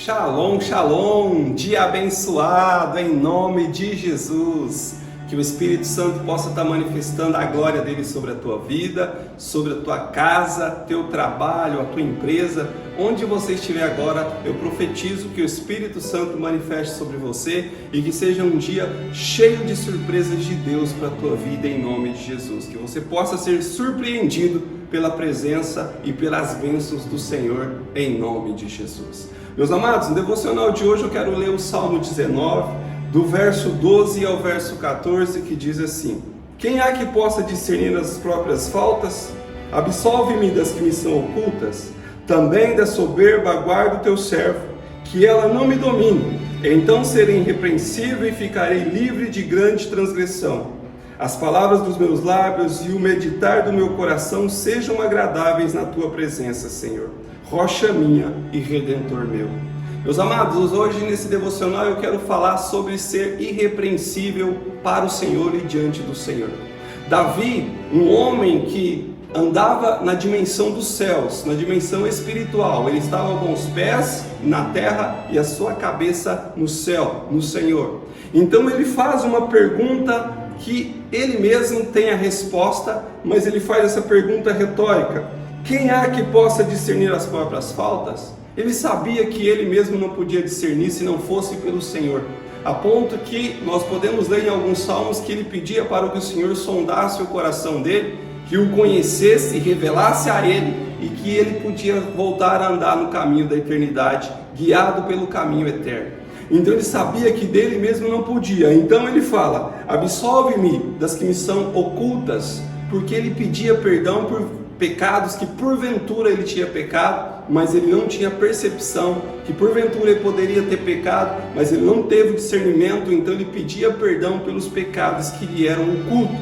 Shalom, shalom, dia abençoado em nome de Jesus. Que o Espírito Santo possa estar manifestando a glória dele sobre a tua vida, sobre a tua casa, teu trabalho, a tua empresa. Onde você estiver agora, eu profetizo que o Espírito Santo manifeste sobre você e que seja um dia cheio de surpresas de Deus para a tua vida em nome de Jesus. Que você possa ser surpreendido pela presença e pelas bênçãos do Senhor em nome de Jesus. Meus amados, no devocional de hoje eu quero ler o Salmo 19, do verso 12 ao verso 14, que diz assim: Quem há que possa discernir as próprias faltas? Absolve-me das que me são ocultas. Também da soberba guarda o teu servo, que ela não me domine. Então serei irrepreensível e ficarei livre de grande transgressão. As palavras dos meus lábios e o meditar do meu coração sejam agradáveis na tua presença, Senhor, rocha minha e redentor meu. Meus amados, hoje nesse devocional eu quero falar sobre ser irrepreensível para o Senhor e diante do Senhor. Davi, um homem que andava na dimensão dos céus, na dimensão espiritual, ele estava com os pés na terra e a sua cabeça no céu, no Senhor. Então ele faz uma pergunta que ele mesmo tem a resposta, mas ele faz essa pergunta retórica: quem há que possa discernir as próprias faltas? Ele sabia que ele mesmo não podia discernir se não fosse pelo Senhor, a ponto que nós podemos ler em alguns salmos que ele pedia para que o Senhor sondasse o coração dele, que o conhecesse e revelasse a ele, e que ele podia voltar a andar no caminho da eternidade, guiado pelo caminho eterno. Então ele sabia que dele mesmo não podia, então ele fala: absolve-me das que me são ocultas, porque ele pedia perdão por pecados que porventura ele tinha pecado, mas ele não tinha percepção, que porventura ele poderia ter pecado, mas ele não teve discernimento, então ele pedia perdão pelos pecados que lhe eram ocultos.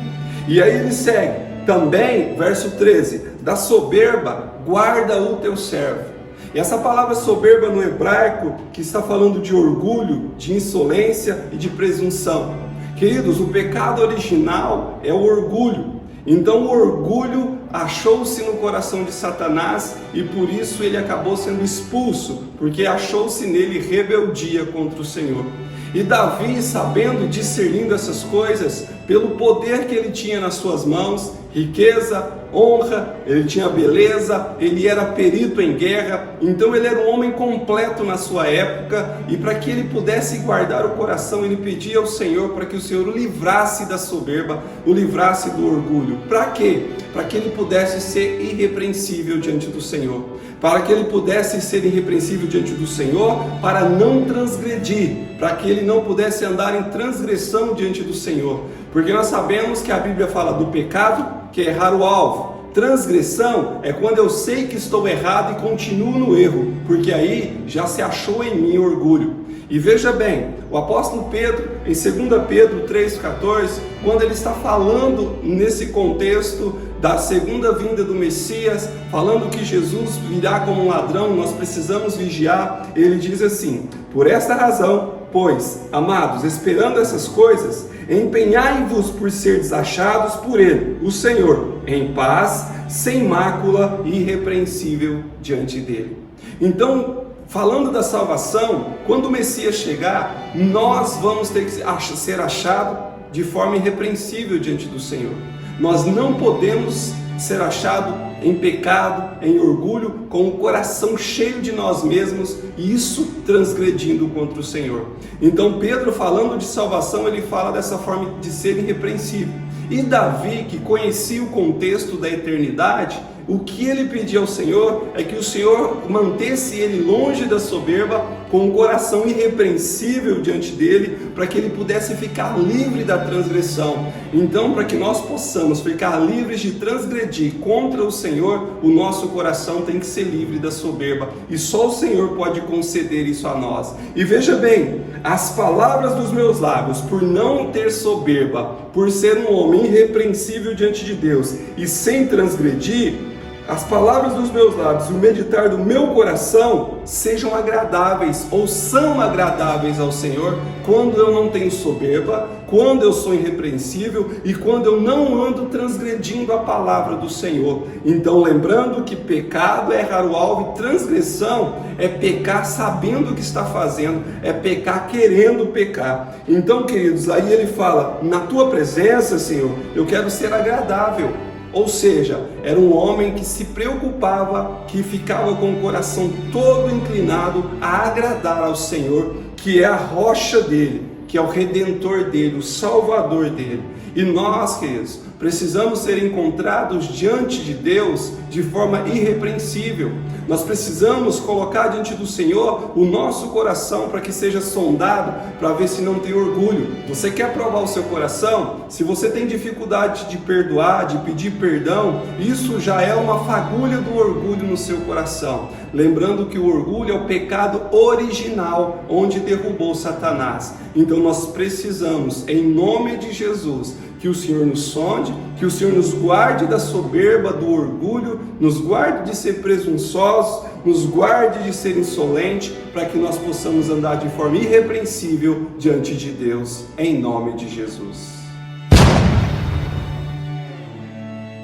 E aí ele segue, também, verso 13, da soberba guarda o teu servo. E essa palavra soberba no hebraico, que está falando de orgulho, de insolência e de presunção. Queridos, o pecado original é o orgulho. Então o orgulho achou-se no coração de Satanás e por isso ele acabou sendo expulso, porque achou-se nele rebeldia contra o Senhor. E Davi, sabendo, discernindo essas coisas, pelo poder que ele tinha nas suas mãos, riqueza, honra, ele tinha beleza, ele era perito em guerra, então ele era um homem completo na sua época, e para que ele pudesse guardar o coração, ele pedia ao Senhor para que o Senhor o livrasse da soberba, o livrasse do orgulho. Para quê? Para que ele pudesse ser irrepreensível diante do Senhor. Para que ele pudesse ser irrepreensível diante do Senhor, para não transgredir, para que ele não pudesse andar em transgressão diante do Senhor. Porque nós sabemos que a Bíblia fala do pecado, que é errar o alvo. Transgressão é quando eu sei que estou errado e continuo no erro, porque aí já se achou em mim orgulho. E veja bem, o apóstolo Pedro, em 2 Pedro 3,14, quando ele está falando nesse contexto da segunda vinda do Messias, falando que Jesus virá como um ladrão, nós precisamos vigiar, ele diz assim: por esta razão, pois, amados, esperando essas coisas, empenhai-vos por ser desachados por Ele, o Senhor, em paz, sem mácula e irrepreensível diante dEle. Então, falando da salvação, quando o Messias chegar, nós vamos ter que ser achados de forma irrepreensível diante do Senhor. Nós não podemos ser achados em pecado, em orgulho, com o coração cheio de nós mesmos, e isso transgredindo contra o Senhor. Então Pedro, falando de salvação, ele fala dessa forma de ser irrepreensível. E Davi, que conhecia o contexto da eternidade, o que ele pedia ao Senhor é que o Senhor mantesse ele longe da soberba, com o coração irrepreensível diante dele, para que ele pudesse ficar livre da transgressão. Então, para que nós possamos ficar livres de transgredir contra o Senhor, o nosso coração tem que ser livre da soberba, e só o Senhor pode conceder isso a nós. E veja bem, as palavras dos meus lábios, por não ter soberba, por ser um homem irrepreensível diante de Deus e sem transgredir, as palavras dos meus lábios, o meditar do meu coração sejam agradáveis ou são agradáveis ao Senhor quando eu não tenho soberba, quando eu sou irrepreensível e quando eu não ando transgredindo a palavra do Senhor. Então, lembrando que pecado é errar o alvo e transgressão é pecar sabendo o que está fazendo, é pecar querendo pecar. Então, queridos, aí ele fala, na tua presença, Senhor, eu quero ser agradável. Ou seja, era um homem que se preocupava, que ficava com o coração todo inclinado a agradar ao Senhor, que é a rocha dele, que é o Redentor dele, o Salvador dele. E nós, queridos, precisamos ser encontrados diante de Deus de forma irrepreensível. Nós precisamos colocar diante do Senhor o nosso coração para que seja sondado, para ver se não tem orgulho. Você quer provar o seu coração? Se você tem dificuldade de perdoar, de pedir perdão, isso já é uma fagulha do orgulho no seu coração. Lembrando que o orgulho é o pecado original, onde derrubou Satanás. Então nós precisamos, em nome de Jesus, que o Senhor nos sonde, que o Senhor nos guarde da soberba, do orgulho, nos guarde de ser presunçosos, nos guarde de ser insolente, para que nós possamos andar de forma irrepreensível diante de Deus, em nome de Jesus.